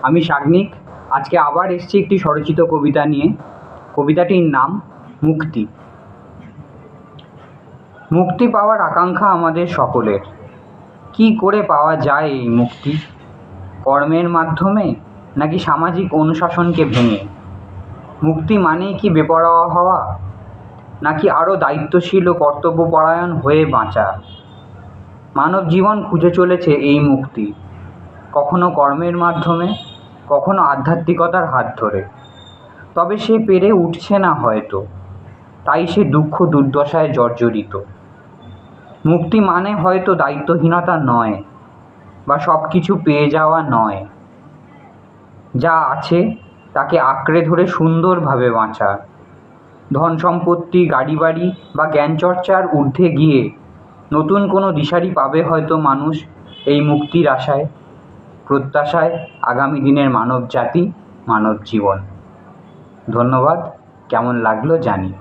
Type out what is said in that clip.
আমি সাগ্নিক। আজকে আবার এসেছি একটি স্বরচিত কবিতা নিয়ে। কবিতাটির নাম মুক্তি। মুক্তি পাওয়ার আকাঙ্ক্ষা আমাদের সকলের। কি করে পাওয়া যায় এই মুক্তি? কর্মের মাধ্যমে নাকি সামাজিক অনুশাসনকে ভেঙে? মুক্তি মানেই কি বেপরোয়া হওয়া, নাকি আরও দায়িত্বশীল ও কর্তব্যপরায়ণ হয়ে বাঁচা? মানব জীবন খুঁজে চলেছে এই মুক্তি, কখনো কর্মের মাধ্যমে, কখনো আধ্যাত্মিকতার হাত ধরে। তবে সে পেরে উঠছে না হয়তো, তাই সে দুঃখ দুর্দশায় জর্জরিত। মুক্তি মানে হয়তো দায়িত্বহীনতা নয়, বা সব কিছু পেয়ে যাওয়া নয়। যা আছে তাকে আঁকড়ে ধরে সুন্দরভাবে বাঁচা। ধন সম্পত্তি, গাড়ি বাড়ি বা জ্ঞানচর্চার ঊর্ধ্বে গিয়ে নতুন কোনো দিশারি পাবে হয়তো মানুষ এই মুক্তির আশায়, প্রত্যাশায় আগামী দিনের মানব জাতি, মানব জীবন। ধন্যবাদ। কেমন লাগলো জানি।